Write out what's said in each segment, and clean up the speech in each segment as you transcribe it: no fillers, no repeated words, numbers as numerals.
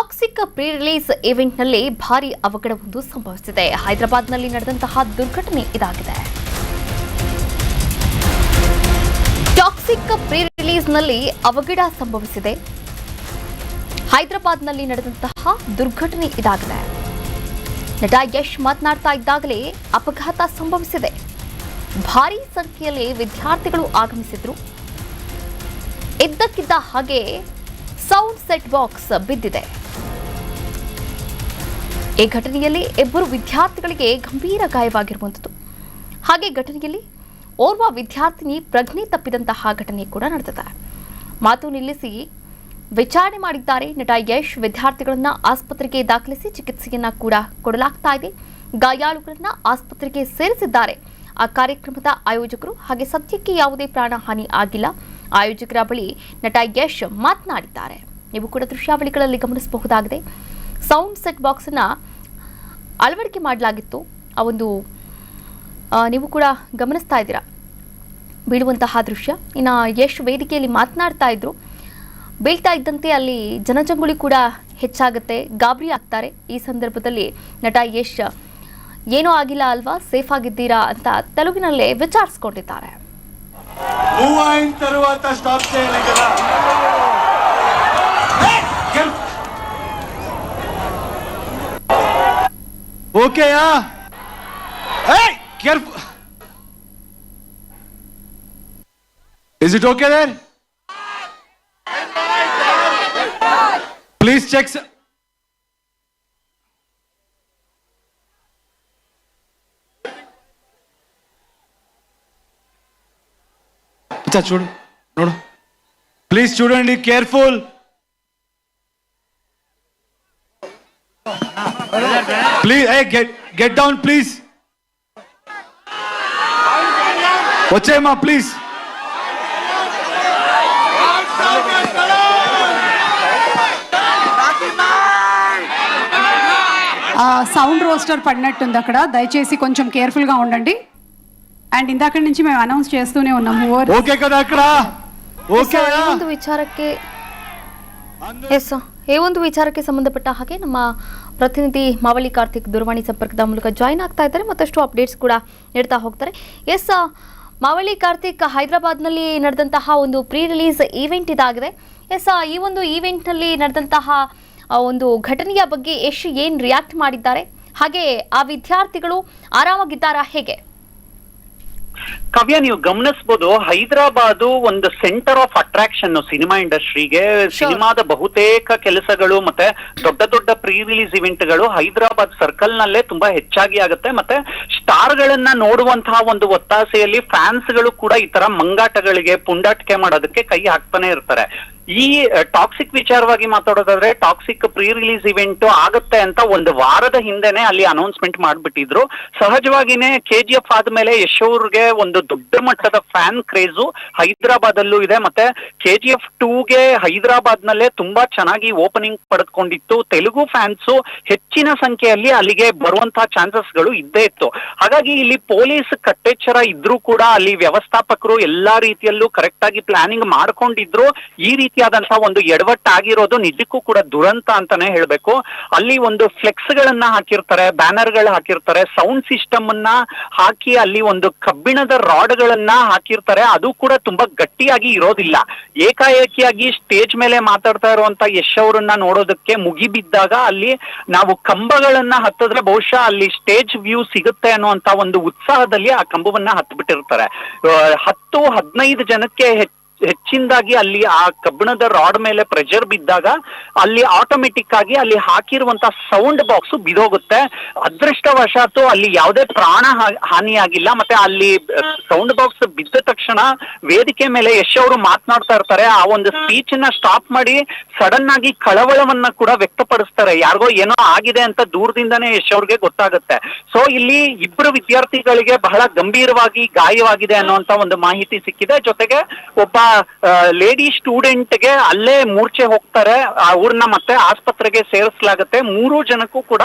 Toxic pre release ಈವೆಂಟ್ನಲ್ಲಿ ಭಾರಿ ಅವಘಡವೊಂದು ಸಂಭವಿಸಿದೆ. ಹೈದರಾಬಾದ್ನಲ್ಲಿ ನಡೆದಂತಹ ದುರ್ಘಟನೆ ಇದಾಗಿದೆ. ಟಾಕ್ಸಿಕ್ ಪ್ರೀ ರಿಲೀಸ್ನಲ್ಲಿ ಅವಘಡ ಸಂಭವಿಸಿದೆ. ಹೈದರಾಬಾದ್ನಲ್ಲಿ ನಡೆದಂತಹ ದುರ್ಘಟನೆ ಇದಾಗಿದೆ. ನಟ ಯಶ್ ಮಾತನಾಡ್ತಾ ಇದ್ದಾಗಲೇ ಅಪಘಾತ ಸಂಭವಿಸಿದೆ. ಭಾರೀ ಸಂಖ್ಯೆಯಲ್ಲಿ ವಿದ್ಯಾರ್ಥಿಗಳು ಆಗಮಿಸಿದ್ರು. ಇದ್ದಕ್ಕಿದ್ದ ಹಾಗೆ ಸೌಂಡ್ ಸೆಟ್ ಬಾಕ್ಸ್ ಬಿದ್ದಿದೆ. ಈ ಘಟನೆಯಲ್ಲಿ ಇಬ್ಬರು ವಿದ್ಯಾರ್ಥಿಗಳಿಗೆ ಗಂಭೀರ ಗಾಯವಾಗಿರುವಂಥದ್ದು. ಹಾಗೆ ಘಟನೆಯಲ್ಲಿ ಓರ್ವ ವಿದ್ಯಾರ್ಥಿನಿ ಪ್ರಜ್ಞೆ ತಪ್ಪಿದಂತಹ ಘಟನೆ ಕೂಡ ನಡೆದಿದೆ. ಮಾತು ನಿಲ್ಲಿಸಿ ವಿಚಾರಣೆ ಮಾಡಿದ್ದಾರೆ ನಟ ಯಶ್. ವಿದ್ಯಾರ್ಥಿಗಳನ್ನ ಆಸ್ಪತ್ರೆಗೆ ದಾಖಲಿಸಿ ಚಿಕಿತ್ಸೆಯನ್ನ ಕೂಡ ಕೊಡಲಾಗ್ತಾ ಇದೆ. ಗಾಯಾಳುಗಳನ್ನ ಆಸ್ಪತ್ರೆಗೆ ಸೇರಿಸಿದ್ದಾರೆ ಆ ಕಾರ್ಯಕ್ರಮದ ಆಯೋಜಕರು. ಹಾಗೆ ಸದ್ಯಕ್ಕೆ ಯಾವುದೇ ಪ್ರಾಣಹಾನಿ ಆಗಿಲ್ಲ. ಆಯೋಜಕರ ಬಳಿ ನಟ ಯಶ್ ಮಾತನಾಡಿದ್ದಾರೆ. ನೀವು ಕೂಡ ದೃಶ್ಯಾವಳಿಗಳಲ್ಲಿ ಗಮನಿಸಬಹುದಾಗಿದೆ. ಸೌಂಡ್ ಸೆಟ್ ಬಾಕ್ಸ್ ಅನ್ನ ಅಳವಡಿಕೆ ಮಾಡಲಾಗಿತ್ತು. ಆ ಒಂದು ನೀವು ಕೂಡ ಗಮನಿಸ್ತಾ ಇದ್ದೀರಾ ಬೀಳುವಂತಹ ದೃಶ್ಯ. ಇನ್ನು ಯಶ್ ವೇದಿಕೆಯಲ್ಲಿ ಮಾತನಾಡ್ತಾ ಇದ್ರು. ಬೀಳ್ತಾ ಇದ್ದಂತೆ ಅಲ್ಲಿ ಜನಜಂಗುಳಿ ಕೂಡ ಹೆಚ್ಚಾಗುತ್ತೆ, ಗಾಬರಿ ಆಗ್ತಾರೆ. ಈ ಸಂದರ್ಭದಲ್ಲಿ ನಟ ಯಶ್ ಏನೂ ಆಗಿಲ್ಲ ಅಲ್ವಾ, ಸೇಫ್ ಆಗಿದ್ದೀರಾ ಅಂತ ತೆಲುಗಿನಲ್ಲೇ ವಿಚಾರಿಸಿಕೊಂಡಿದ್ದಾರೆ. ఓకేయా? Hey, careful. Is it okay there? Please check. అచ్చా చూడు నోడు ప్లీజ్ చూడండి, careful. Please, hey, get down, please. వచ్చేయమ్మా ప్లీజ్. సౌండ్ రోస్టర్ పడినట్టుంది అక్కడ, దయచేసి కొంచెం కేర్ఫుల్ గా ఉండండి. అండ్ ఇందాక నుంచి మేము అనౌన్స్ చేస్తూనే ఉన్నాము. ఓకే కదా అక్కడ? ఓకే. ಈ ಒಂದು ವಿಚಾರಕ್ಕೆ ಸಂಬಂಧಪಟ್ಟ ಹಾಗೆ ನಮ್ಮ ಪ್ರತಿನಿಧಿ ಮಾವಳಿ ಕಾರ್ತಿಕ್ ದೂರವಾಣಿ ಸಂಪರ್ಕದ ಮೂಲಕ ಜಾಯಿನ್ ಆಗ್ತಾ ಇದ್ದಾರೆ. ಮತ್ತಷ್ಟು ಅಪ್ಡೇಟ್ಸ್ ಕೂಡ ನೀಡ್ತಾ ಹೋಗ್ತಾರೆ. ಮಾವಳಿ ಕಾರ್ತಿಕ್, ಹೈದರಾಬಾದ್ನಲ್ಲಿ ನಡೆದಂತಹ ಒಂದು ಪ್ರೀ ರಿಲೀಸ್ ಈವೆಂಟ್ ಇದಾಗಿದೆ. ಈ ಒಂದು ಈವೆಂಟ್ನಲ್ಲಿ ನಡೆದಂತಹ ಒಂದು ಘಟನೆಯ ಬಗ್ಗೆ ಯಶ್ ಏನು ರಿಯಾಕ್ಟ್ ಮಾಡಿದ್ದಾರೆ, ಹಾಗೆ ಆ ವಿದ್ಯಾರ್ಥಿಗಳು ಆರಾಮಾಗಿದ್ದಾರಾ, ಹೇಗೆ? ಕಾವ್ಯ, ನೀವು ಗಮನಿಸಬಹುದು, ಹೈದರಾಬಾದ್ ಒಂದು ಸೆಂಟರ್ ಆಫ್ ಅಟ್ರಾಕ್ಷನ್ ಸಿನಿಮಾ ಇಂಡಸ್ಟ್ರಿಗೆ. ಸಿನಿಮಾದ ಬಹುತೇಕ ಕೆಲಸಗಳು ಮತ್ತೆ ದೊಡ್ಡ ದೊಡ್ಡ ಪ್ರೀ ರಿಲೀಸ್ ಇವೆಂಟ್ ಗಳು ಹೈದರಾಬಾದ್ ಸರ್ಕಲ್ ನಲ್ಲೇ ತುಂಬಾ ಹೆಚ್ಚಾಗಿ ಆಗುತ್ತೆ. ಮತ್ತೆ ಸ್ಟಾರ್ ಗಳನ್ನ ನೋಡುವಂತಹ ಒಂದು ಒತ್ತಾಸೆಯಲ್ಲಿ ಫ್ಯಾನ್ಸ್ ಗಳು ಕೂಡ ಈ ತರ ಮಂಗಾಟಗಳಿಗೆ ಪುಂಡಾಟಿಕೆ ಮಾಡೋದಕ್ಕೆ ಕೈ ಹಾಕ್ತಾನೆ ಇರ್ತಾರೆ. ಈ ಟಾಕ್ಸಿಕ್ ವಿಚಾರವಾಗಿ ಮಾತಾಡೋದಾದ್ರೆ, ಟಾಕ್ಸಿಕ್ ಪ್ರೀ ರಿಲೀಸ್ ಇವೆಂಟ್ ಆಗುತ್ತೆ ಅಂತ ಒಂದು ವಾರದ ಹಿಂದೆನೆ ಅಲ್ಲಿ ಅನೌನ್ಸ್ಮೆಂಟ್ ಮಾಡ್ಬಿಟ್ಟಿದ್ರು. ಸಹಜವಾಗಿನೇ KGF ಆದ್ಮೇಲೆ ಯಶ್ ಅವ್ರಿಗೆ ಒಂದು ದೊಡ್ಡ ಮಟ್ಟದ ಫ್ಯಾನ್ ಕ್ರೇಜು ಹೈದರಾಬಾದ್ ಅಲ್ಲೂ ಇದೆ. ಮತ್ತೆ KGF 2ಗೆ ಹೈದರಾಬಾದ್ ನಲ್ಲೇ ತುಂಬಾ ಚೆನ್ನಾಗಿ ಓಪನಿಂಗ್ ಪಡೆದುಕೊಂಡಿತ್ತು. ತೆಲುಗು ಫ್ಯಾನ್ಸು ಹೆಚ್ಚಿನ ಸಂಖ್ಯೆಯಲ್ಲಿ ಅಲ್ಲಿಗೆ ಬರುವಂತಹ ಚಾನ್ಸಸ್ ಗಳು ಇದ್ದೇ ಇತ್ತು. ಹಾಗಾಗಿ ಇಲ್ಲಿ ಪೊಲೀಸ್ ಕಟ್ಟೆಚ್ಚರ ಇದ್ರೂ ಕೂಡ ಅಲ್ಲಿ ವ್ಯವಸ್ಥಾಪಕರು ಎಲ್ಲಾ ರೀತಿಯಲ್ಲೂ ಕರೆಕ್ಟ್ ಆಗಿ ಪ್ಲಾನಿಂಗ್ ಮಾಡ್ಕೊಂಡಿದ್ರು. ಈ ರೀತಿಯಾದಂತಹ ಒಂದು ಎಡವಟ್ಟಾಗಿರೋದು ನಿಜಕ್ಕೂ ಕೂಡ ದುರಂತ ಅಂತಾನೆ ಹೇಳ್ಬೇಕು. ಅಲ್ಲಿ ಒಂದು ಫ್ಲೆಕ್ಸ್ ಗಳನ್ನ ಹಾಕಿರ್ತಾರೆ, ಬ್ಯಾನರ್ ಗಳು ಹಾಕಿರ್ತಾರೆ, ಸೌಂಡ್ ಸಿಸ್ಟಮ್ ಅನ್ನ ಹಾಕಿ ಅಲ್ಲಿ ಒಂದು ಕಬ್ಬಿಣದ ರಾಡ್ ಗಳನ್ನ ಹಾಕಿರ್ತಾರೆ. ಅದು ಕೂಡ ತುಂಬಾ ಗಟ್ಟಿಯಾಗಿ ಇರೋದಿಲ್ಲ. ಏಕಾಏಕಿಯಾಗಿ ಸ್ಟೇಜ್ ಮೇಲೆ ಮಾತಾಡ್ತಾ ಇರುವಂತ ಯಶ್ ಅವರನ್ನ ನೋಡೋದಕ್ಕೆ ಮುಗಿಬಿದ್ದಾಗ ಅಲ್ಲಿ ನಾವು ಕಂಬಗಳನ್ನ ಹತ್ತಿದ್ರೆ ಬಹುಶಃ ಅಲ್ಲಿ ಸ್ಟೇಜ್ ವ್ಯೂ ಸಿಗುತ್ತೆ ಅನ್ನುವಂತ ಒಂದು ಉತ್ಸಾಹದಲ್ಲಿ ಆ ಕಂಬವನ್ನ ಹತ್ಬಿಟ್ಟಿರ್ತಾರೆ. 10-15 ಜನಕ್ಕೆ ಹೆಚ್ಚಿನದಾಗಿ ಅಲ್ಲಿ ಆ ಕಬ್ಬಿಣದ ರಾಡ್ ಮೇಲೆ ಪ್ರೆಷರ್ ಬಿದ್ದಾಗ ಅಲ್ಲಿ ಆಟೋಮೆಟಿಕ್ ಆಗಿ ಅಲ್ಲಿ ಹಾಕಿರುವಂತ ಸೌಂಡ್ ಬಾಕ್ಸ್ ಬಿದೋಗುತ್ತೆ. ಅದೃಷ್ಟವಶಾತ್ತು ಅಲ್ಲಿ ಯಾವುದೇ ಪ್ರಾಣ ಹಾನಿಯಾಗಿಲ್ಲ. ಮತ್ತೆ ಅಲ್ಲಿ ಸೌಂಡ್ ಬಾಕ್ಸ್ ಬಿದ್ದ ತಕ್ಷಣ ವೇದಿಕೆ ಮೇಲೆ ಯಶ್ ಅವರು ಮಾತನಾಡ್ತಾ ಇರ್ತಾರೆ. ಆ ಒಂದು ಸ್ಪೀಚ್ ನ ಸ್ಟಾಪ್ ಮಾಡಿ ಸಡನ್ ಆಗಿ ಕಳವಳವನ್ನ ಕೂಡ ವ್ಯಕ್ತಪಡಿಸ್ತಾರೆ. ಯಾರಿಗೋ ಏನೋ ಆಗಿದೆ ಅಂತ ದೂರದಿಂದಾನೇ ಯಶ್ ಅವ್ರಿಗೆ ಗೊತ್ತಾಗುತ್ತೆ. ಸೊ ಇಲ್ಲಿ ಇಬ್ಬರು ವಿದ್ಯಾರ್ಥಿಗಳಿಗೆ ಬಹಳ ಗಂಭೀರವಾಗಿ ಗಾಯವಾಗಿದೆ ಅನ್ನುವಂತ ಒಂದು ಮಾಹಿತಿ ಸಿಕ್ಕಿದೆ. ಜೊತೆಗೆ ಒಬ್ಬ ಲೇಡಿ ಸ್ಟೂಡೆಂಟ್ಗೆ ಅಲ್ಲೇ ಮೂರ್ಛೆ ಹೋಗ್ತಾರೆ, ಅವ್ರನ್ನ ಮತ್ತೆ ಆಸ್ಪತ್ರೆಗೆ ಸೇರಿಸಲಾಗುತ್ತೆ. 3 ಜನಕ್ಕೂ ಕೂಡ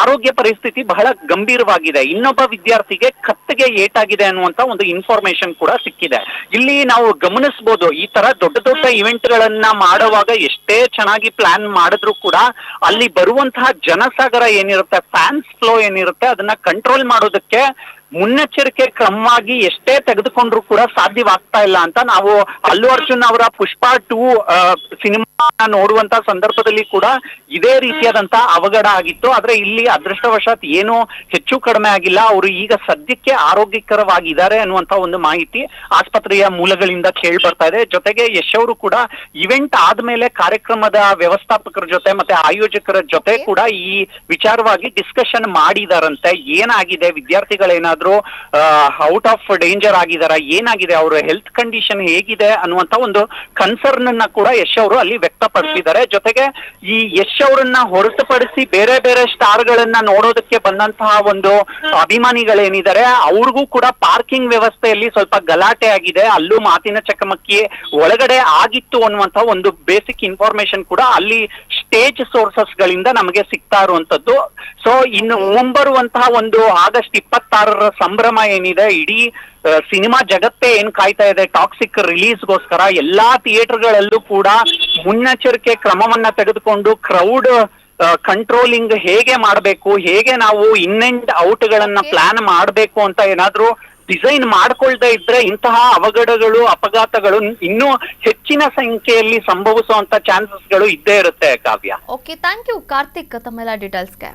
ಆರೋಗ್ಯ ಪರಿಸ್ಥಿತಿ ಬಹಳ ಗಂಭೀರವಾಗಿದೆ. ಇನ್ನೊಬ್ಬ ವಿದ್ಯಾರ್ಥಿಗೆ ಕತ್ತಿಗೆ ಏಟಾಗಿದೆ ಅನ್ನುವಂತ ಒಂದು ಇನ್ಫಾರ್ಮೇಶನ್ ಕೂಡ ಸಿಕ್ಕಿದೆ. ಇಲ್ಲಿ ನಾವು ಗಮನಿಸಬಹುದು, ಈ ತರ ದೊಡ್ಡ ದೊಡ್ಡ ಇವೆಂಟ್ ಗಳನ್ನ ಮಾಡುವಾಗ ಎಷ್ಟೇ ಚೆನ್ನಾಗಿ ಪ್ಲಾನ್ ಮಾಡಿದ್ರು ಕೂಡ ಅಲ್ಲಿ ಬರುವಂತಹ ಜನಸಾಗರ ಏನಿರುತ್ತೆ, ಫ್ಯಾನ್ಸ್ ಫ್ಲೋ ಏನಿರುತ್ತೆ, ಅದನ್ನ ಕಂಟ್ರೋಲ್ ಮಾಡೋದಕ್ಕೆ ಮುನ್ನೆಚ್ಚರಿಕೆ ಕ್ರಮವಾಗಿ ಎಷ್ಟೇ ತೆಗೆದುಕೊಂಡ್ರು ಕೂಡ ಸಾಧ್ಯವಾಗ್ತಾ ಇಲ್ಲ ಅಂತ ನಾವು ಅಲ್ಲು ಅರ್ಜುನ್ ಅವರ ಪುಷ್ಪ 2 ಸಿನಿಮಾ ನೋಡುವಂತ ಸಂದರ್ಭದಲ್ಲಿ ಕೂಡ ಇದೇ ರೀತಿಯಾದಂತಹ ಅವಘಡ ಆಗಿತ್ತು. ಆದ್ರೆ ಇಲ್ಲಿ ಅದೃಷ್ಟವಶಾತ್ ಏನು ಹೆಚ್ಚು ಕಡಿಮೆ ಆಗಿಲ್ಲ. ಅವರು ಈಗ ಸದ್ಯಕ್ಕೆ ಆರೋಗ್ಯಕರವಾಗಿದ್ದಾರೆ ಅನ್ನುವಂತ ಒಂದು ಮಾಹಿತಿ ಆಸ್ಪತ್ರೆಯ ಮೂಲಗಳಿಂದ ಕೇಳಿ ಬರ್ತಾ ಇದೆ. ಜೊತೆಗೆ ಯಶ್ ಅವರು ಕೂಡ ಇವೆಂಟ್ ಆದ್ಮೇಲೆ ಕಾರ್ಯಕ್ರಮದ ವ್ಯವಸ್ಥಾಪಕರ ಜೊತೆ ಮತ್ತೆ ಆಯೋಜಕರ ಜೊತೆ ಕೂಡ ಈ ವಿಚಾರವಾಗಿ ಡಿಸ್ಕಷನ್ ಮಾಡಿದಾರಂತೆ. ಏನಾಗಿದೆ, ವಿದ್ಯಾರ್ಥಿಗಳೇನಾದ್ರೂ ಔಟ್ ಆಫ್ ಡೇಂಜರ್ ಆಗಿದಾರ, ಏನಾಗಿದೆ, ಅವರ ಹೆಲ್ತ್ ಕಂಡೀಷನ್ ಹೇಗಿದೆ ಅನ್ನುವಂತ ಒಂದು ಕನ್ಸರ್ನ್ ಅನ್ನ ಕೂಡ ಯಶ್ ಅವರು ಅಲ್ಲಿ ವ್ಯಕ್ತಪಡಿಸಿದ್ದಾರೆ. ಜೊತೆಗೆ ಈ ಯಶ್ ಅವರನ್ನ ಹೊರತುಪಡಿಸಿ ಬೇರೆ ಬೇರೆ ಸ್ಟಾರ್ ಗಳನ್ನ ನೋಡೋದಕ್ಕೆ ಬಂದಂತಹ ಒಂದು ಅಭಿಮಾನಿಗಳೇನಿದ್ದಾರೆ ಅವ್ರಿಗೂ ಕೂಡ ಪಾರ್ಕಿಂಗ್ ವ್ಯವಸ್ಥೆಯಲ್ಲಿ ಸ್ವಲ್ಪ ಗಲಾಟೆ ಆಗಿದೆ, ಅಲ್ಲೂ ಮಾತಿನ ಚಕಮಕಿ ಒಳಗಡೆ ಆಗಿತ್ತು ಅನ್ನುವಂತ ಒಂದು ಬೇಸಿಕ್ ಇನ್ಫಾರ್ಮೇಶನ್ ಕೂಡ ಅಲ್ಲಿ ಸ್ಟೇಜ್ ಸೋರ್ಸಸ್ ಗಳಿಂದ ನಮಗೆ ಸಿಗ್ತಾ ಇರುವಂತದ್ದು. ಸೊ ಇನ್ನು ಮುಂಬರುವಂತಹ ಒಂದು ಆಗಸ್ಟ್ 26ರ ಸಂಭ್ರಮ ಏನಿದೆ, ಇಡೀ ಸಿನಿಮಾ ಜಗತ್ತೇ ಏನ್ ಕಾಯ್ತಾ ಇದೆ ಟಾಕ್ಸಿಕ್ ರಿಲೀಸ್ಗೋಸ್ಕರ, ಎಲ್ಲಾ ಥಿಯೇಟರ್ಗಳಲ್ಲೂ ಕೂಡ ಮುನ್ನೆಚ್ಚರಿಕೆ ಕ್ರಮವನ್ನ ತೆಗೆದುಕೊಂಡು ಕ್ರೌಡ್ ಕಂಟ್ರೋಲಿಂಗ್ ಹೇಗೆ ಮಾಡಬೇಕು, ಹೇಗೆ ನಾವು ಇನ್ ಅಂಡ್ ಔಟ್ ಗಳನ್ನ ಪ್ಲಾನ್ ಮಾಡಬೇಕು ಅಂತ ಏನಾದ್ರೂ ಡಿಸೈನ್ ಮಾಡ್ಕೊಳ್ತಾ ಇದ್ರೆ ಇಂತಹ ಅವಘಡಗಳು, ಅಪಘಾತಗಳು ಇನ್ನೂ ಹೆಚ್ಚಿನ ಸಂಖ್ಯೆಯಲ್ಲಿ ಸಂಭವಿಸುವಂತ ಚಾನ್ಸಸ್ಗಳು ಇದ್ದೇ ಇರುತ್ತೆ. ಕಾವ್ಯ, ಓಕೆ, ಥ್ಯಾಂಕ್ ಯು ಕಾರ್ತಿಕ್ ತಮ್ಮೆಲ್ಲ ಡೀಟೇಲ್ಸ್ಗೆ.